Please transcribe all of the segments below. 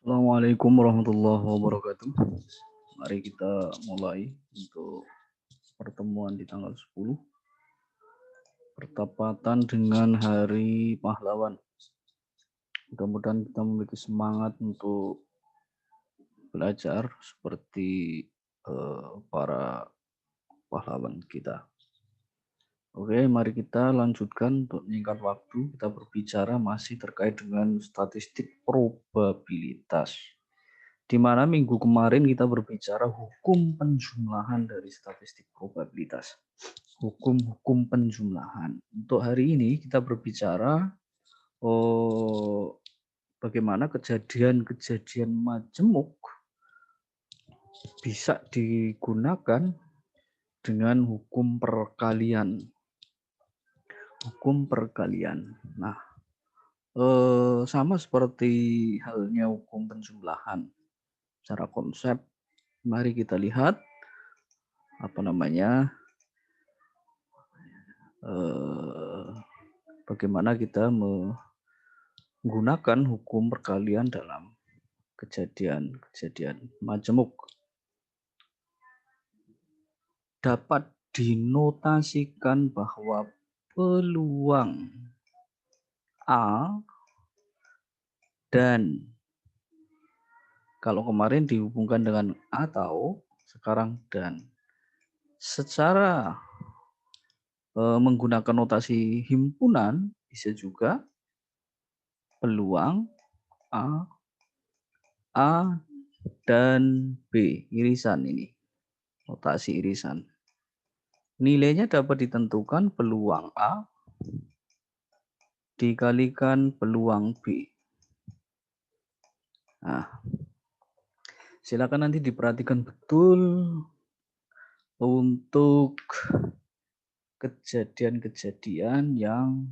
Assalamualaikum warahmatullahi wabarakatuh. Mari kita mulai untuk pertemuan di tanggal 10 bertepatan dengan Hari Pahlawan. Mudah-mudahan kita memiliki semangat untuk belajar seperti para pahlawan kita. Oke, mari kita lanjutkan untuk menyingkat waktu. Kita berbicara masih terkait dengan statistik probabilitas. Di mana minggu kemarin kita berbicara hukum penjumlahan dari statistik probabilitas. Hukum penjumlahan. Untuk hari ini kita berbicara bagaimana kejadian-kejadian majemuk bisa digunakan dengan hukum perkalian. Hukum perkalian. Nah, sama seperti halnya hukum penjumlahan. Secara konsep, mari kita lihat bagaimana kita menggunakan hukum perkalian dalam kejadian-kejadian majemuk. Dapat dinotasikan bahwa peluang A dan kalau kemarin dihubungkan dengan atau, sekarang dan. Secara menggunakan notasi himpunan bisa juga peluang A dan B, irisan ini. Notasi irisan. Nilainya dapat ditentukan peluang A dikalikan peluang B. Nah, silakan nanti diperhatikan betul untuk kejadian-kejadian yang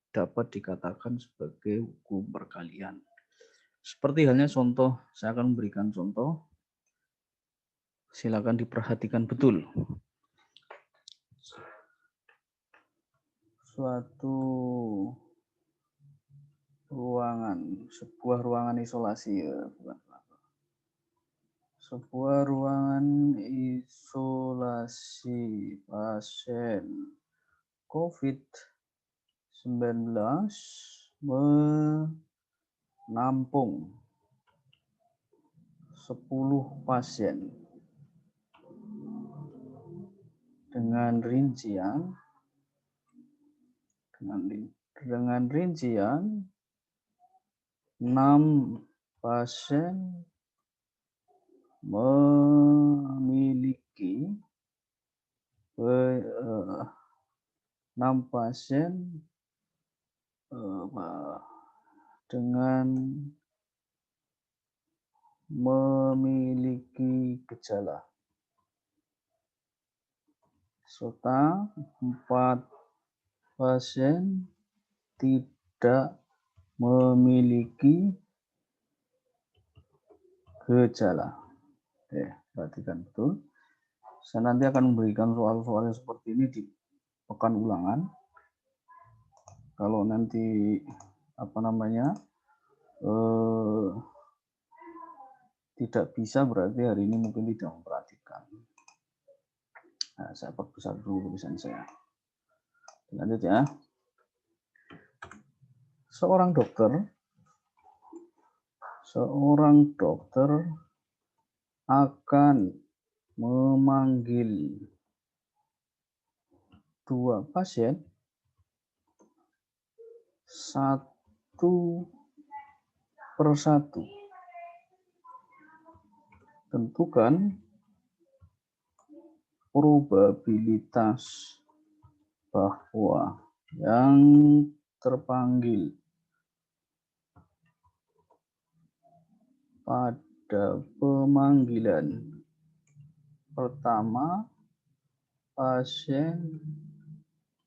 dapat dikatakan sebagai hukum perkalian. Seperti halnya contoh, saya akan memberikan contoh. Silakan diperhatikan betul. Suatu ruangan, sebuah ruangan isolasi, sebuah ruangan isolasi pasien COVID-19 menampung 10 pasien dengan rincian 6 pasien memiliki 6 pasien dengan memiliki gejala serta 4 pasien tidak memiliki gejala. Oke, perhatikan betul. Saya nanti akan memberikan soal-soal yang seperti ini di pekan ulangan. Kalau nanti tidak bisa, berarti hari ini mungkin tidak memperhatikan. Nah, saya perbesar dulu tulisan saya. Lanjut ya. Seorang dokter akan memanggil 2 pasien satu persatu. Tentukan probabilitas bahwa yang terpanggil pada pemanggilan pertama pasien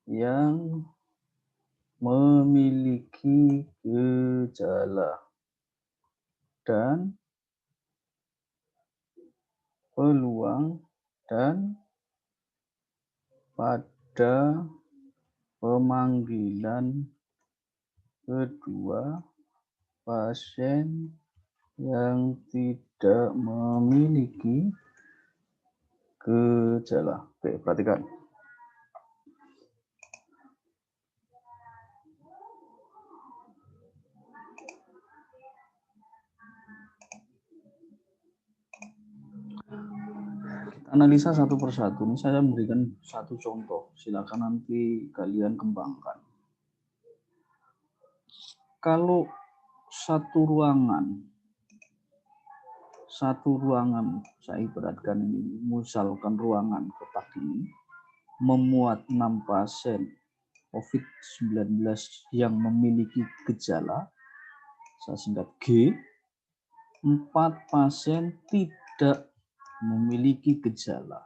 yang memiliki gejala dan peluang dan pada pemanggilan kedua pasien yang tidak memiliki gejala. Oke, perhatikan. Kita analisa satu persatu. Ini saya memberikan satu contoh. Silakan nanti kalian kembangkan. Kalau satu ruangan, saya ibaratkan ini, misalkan ruangan kotak ini, memuat 6 pasien COVID-19 yang memiliki gejala, saya singkat G, 4 pasien tidak memiliki gejala.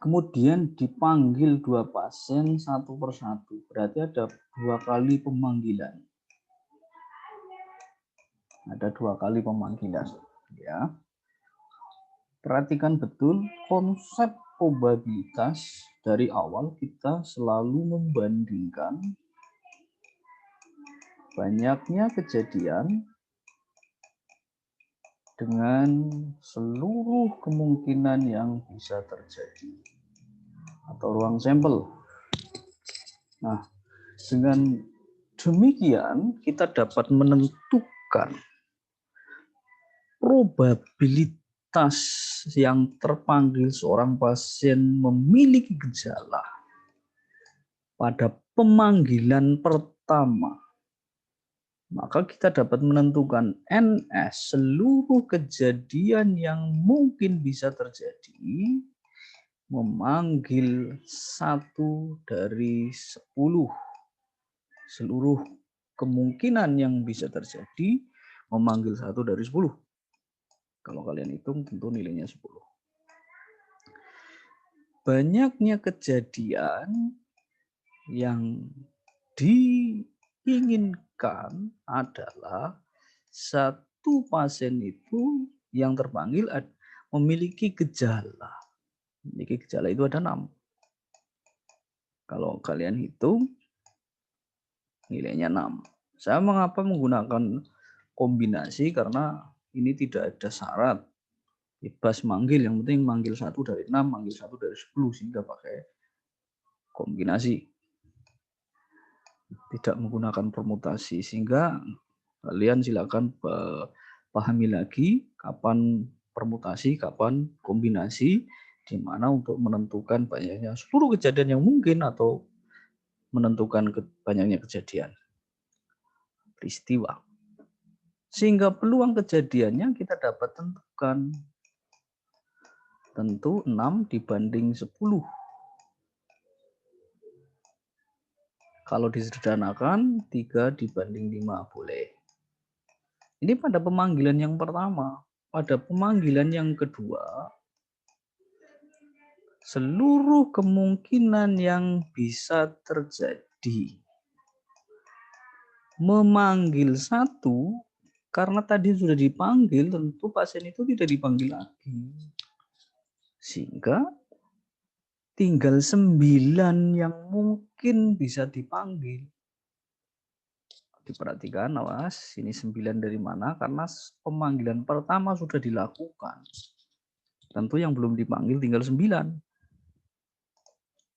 Kemudian dipanggil 2 pasien satu persatu, berarti ada 2 kali pemanggilan. Ada 2 kali pemanggilan, ya. Perhatikan betul konsep probabilitas dari awal kita selalu membandingkan banyaknya kejadian dengan seluruh kemungkinan yang bisa terjadi atau ruang sampel. Nah, dengan demikian kita dapat menentukan probabilitas yang terpanggil seorang pasien memiliki gejala pada pemanggilan pertama. Maka kita dapat menentukan NS, seluruh kejadian yang mungkin bisa terjadi, memanggil 1 dari 10. Seluruh kemungkinan yang bisa terjadi, memanggil 1 dari 10. Kalau kalian hitung tentu nilainya 10. Banyaknya kejadian yang diinginkan adalah 1 pasien itu yang terpanggil memiliki gejala. Memiliki gejala itu ada 6. Kalau kalian hitung nilainya 6. Saya mengapa menggunakan kombinasi, karena ini tidak ada syarat bebas manggil, yang penting manggil 1 dari 6, manggil 1 dari 10, sehingga pakai kombinasi, tidak menggunakan permutasi. Sehingga kalian silakan pahami lagi kapan permutasi, kapan kombinasi, di mana untuk menentukan banyaknya seluruh kejadian yang mungkin atau menentukan banyaknya kejadian peristiwa. Sehingga peluang kejadiannya kita dapat tentukan. Tentu 6 dibanding 10. Kalau disederhanakan 3 dibanding 5 boleh. Ini pada pemanggilan yang pertama. Pada pemanggilan yang kedua, seluruh kemungkinan yang bisa terjadi, memanggil 1, karena tadi sudah dipanggil, tentu pasien itu tidak dipanggil lagi. Sehingga tinggal 9 yang mungkin bisa dipanggil. Diperhatikan, awas, ini 9 dari mana? Karena pemanggilan pertama sudah dilakukan. Tentu yang belum dipanggil tinggal 9.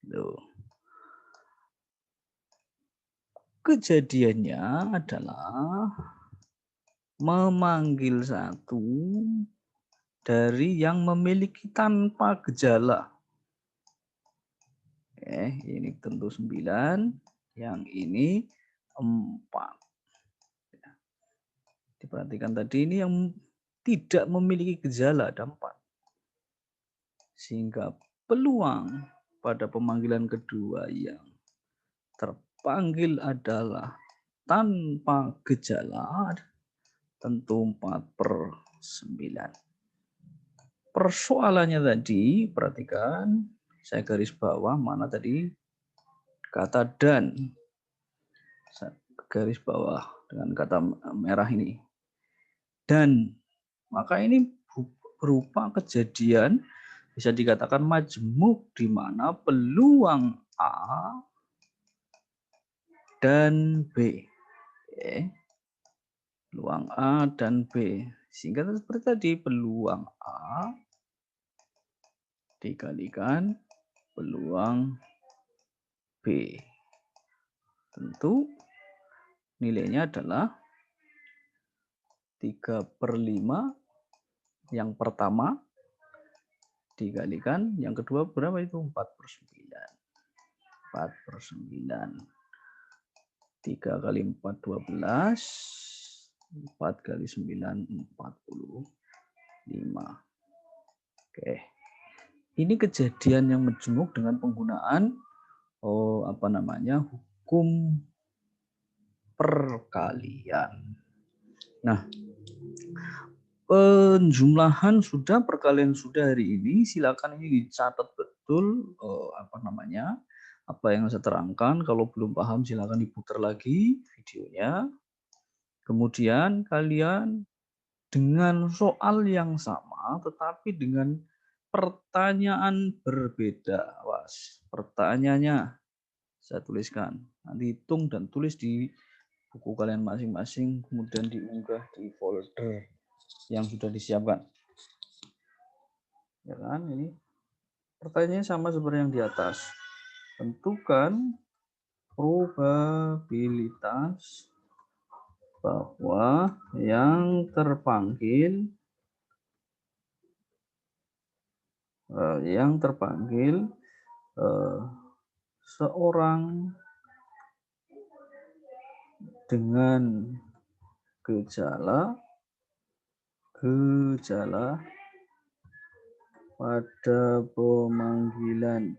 Loh. Kejadiannya adalah memanggil 1 dari yang memiliki tanpa gejala. Ini tentu 9, yang ini 4. Diperhatikan tadi ini yang tidak memiliki gejala ada 4. Sehingga peluang pada pemanggilan kedua yang terpanggil adalah tanpa gejala tentu 4/9. Persoalannya tadi, perhatikan, saya garis bawah mana tadi kata dan. Saya garis bawah dengan kata merah ini. Dan maka ini berupa kejadian bisa dikatakan majmuk, di mana peluang A dan B. Peluang A dan B. Sehingga seperti tadi, peluang A dikalikan peluang B. Tentu nilainya adalah 3/5 yang pertama dikalikan yang kedua berapa itu? 4/9. 4/9. 3 kali 4 12. 4 kali 9 45. Oke. Ini kejadian yang majemuk dengan penggunaan hukum perkalian. Nah, penjumlahan sudah, perkalian sudah hari ini. Silakan ini dicatat betul apa yang saya terangkan. Kalau belum paham silakan diputar lagi videonya. Kemudian kalian dengan soal yang sama tetapi dengan pertanyaan berbeda. Was, pertanyaannya saya tuliskan. Nanti hitung dan tulis di buku kalian masing-masing, kemudian diunggah di folder yang sudah disiapkan. Ya kan, ini pertanyaannya sama seperti yang di atas. Tentukan probabilitas bahwa yang terpanggil seorang dengan gejala pada pemanggilan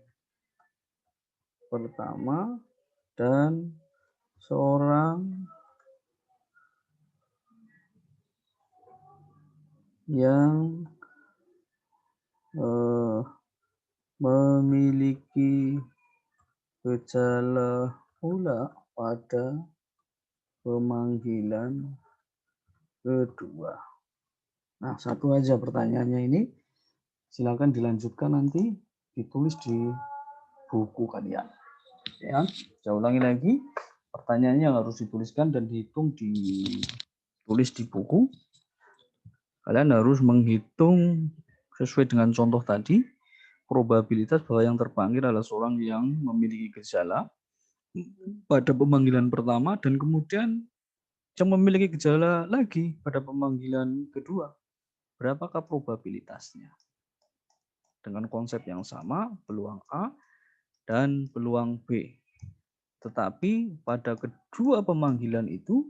pertama dan seorang yang memiliki gejala pula pada pemanggilan kedua. Nah, satu aja pertanyaannya ini. Silakan dilanjutkan nanti ditulis di buku kalian. Ya, saya ulangi lagi. Pertanyaannya harus dituliskan dan dihitung ditulis di buku. Kalian harus menghitung sesuai dengan contoh tadi, probabilitas bahwa yang terpanggil adalah seorang yang memiliki gejala pada pemanggilan pertama dan kemudian yang memiliki gejala lagi pada pemanggilan kedua. Berapakah probabilitasnya? Dengan konsep yang sama, peluang A dan peluang B. Tetapi pada kedua pemanggilan itu,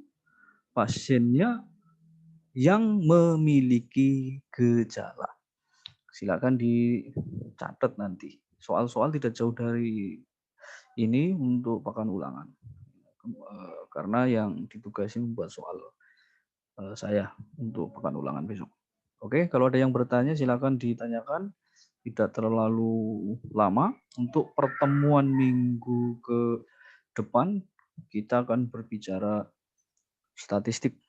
pasiennya yang memiliki gejala. Silakan dicatat nanti. Soal-soal tidak jauh dari ini untuk pekan ulangan. Karena yang ditugasi membuat soal saya untuk pekan ulangan besok. Oke, kalau ada yang bertanya silakan ditanyakan. Tidak terlalu lama. Untuk pertemuan minggu ke depan kita akan berbicara statistik.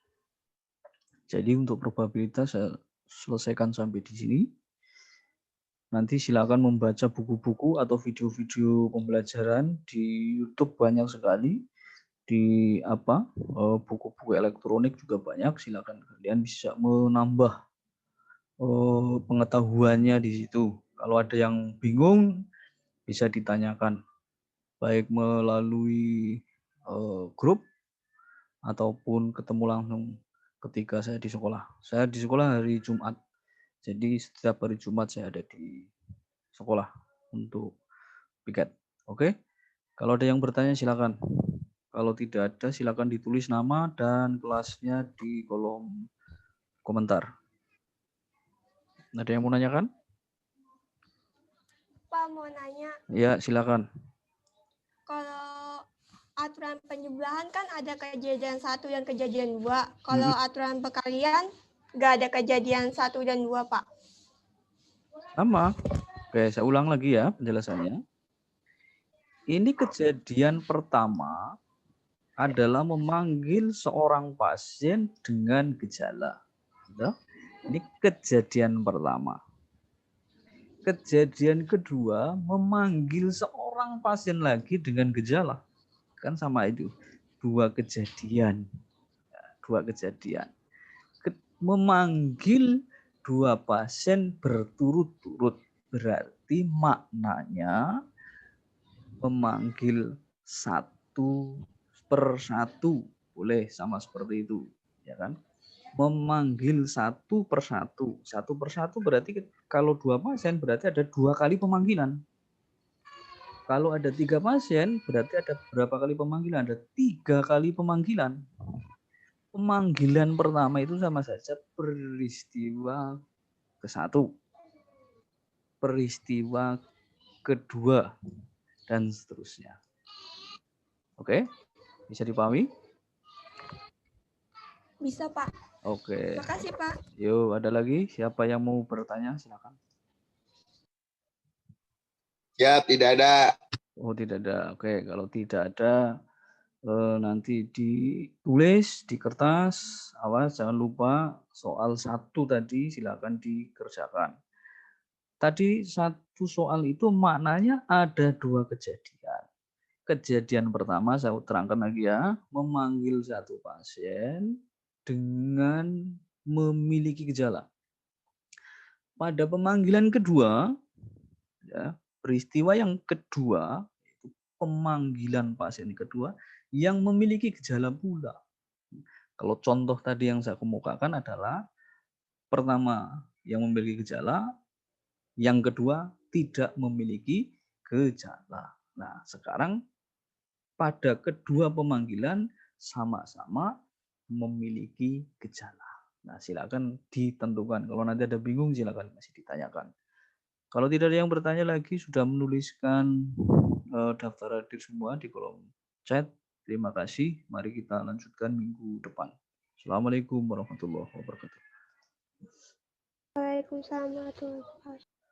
Jadi untuk probabilitas saya selesaikan sampai di sini. Nanti silakan membaca buku-buku atau video-video pembelajaran di YouTube banyak sekali. Di buku-buku elektronik juga banyak. Silakan kalian bisa menambah pengetahuannya di situ. Kalau ada yang bingung bisa ditanyakan baik melalui grup ataupun ketemu langsung ketika saya di sekolah. Saya di sekolah hari Jumat. Jadi setiap hari Jumat saya ada di sekolah untuk piket. Oke? Kalau ada yang bertanya silakan. Kalau tidak ada silakan ditulis nama dan kelasnya di kolom komentar. Ada yang mau nanyakan? Pak mau nanya. Ya, silakan. Kalau aturan penjumlahan kan ada kejadian 1 dan kejadian 2. Kalau aturan perkalian nggak ada kejadian 1 dan 2, Pak. Sama. Oke, saya ulang lagi ya penjelasannya. Ini kejadian pertama adalah memanggil seorang pasien dengan gejala. Ini kejadian pertama. Kejadian kedua memanggil seorang pasien lagi dengan gejala. Kan sama itu. Dua kejadian. dua kejadian. Memanggil dua pasien berturut-turut berarti maknanya memanggil satu per satu, boleh sama seperti itu, ya kan? Memanggil satu per satu berarti kalau dua pasien berarti ada dua kali pemanggilan. Kalau ada 3 pasien berarti ada berapa kali pemanggilan? Ada 3 kali pemanggilan. Pemanggilan pertama itu sama saja peristiwa ke-1, peristiwa kedua, dan seterusnya. Oke, bisa dipahami? Bisa, Pak. Oke. Makasih, Pak. Yuk, ada lagi? Siapa yang mau bertanya? Silakan. Ya, tidak ada. Oh, tidak ada. Oke, kalau tidak ada, nanti ditulis di kertas. Awas, jangan lupa soal 1 tadi silakan dikerjakan. Tadi 1 soal itu maknanya ada 2 kejadian. Kejadian pertama saya terangkan lagi ya, memanggil 1 pasien dengan memiliki gejala. Pada pemanggilan kedua, ya, peristiwa yang kedua, itu pemanggilan pasien kedua yang memiliki gejala pula. Kalau contoh tadi yang saya kemukakan adalah pertama yang memiliki gejala, yang kedua tidak memiliki gejala. Nah, sekarang pada kedua pemanggilan sama-sama memiliki gejala. Nah, silakan ditentukan. Kalau nanti ada bingung silakan masih ditanyakan. Kalau tidak ada yang bertanya lagi, sudah menuliskan daftar hadir semua di kolom chat. Terima kasih. Mari kita lanjutkan minggu depan. Assalamualaikum warahmatullahi wabarakatuh. Waalaikumsalam warahmatullahi wabarakatuh.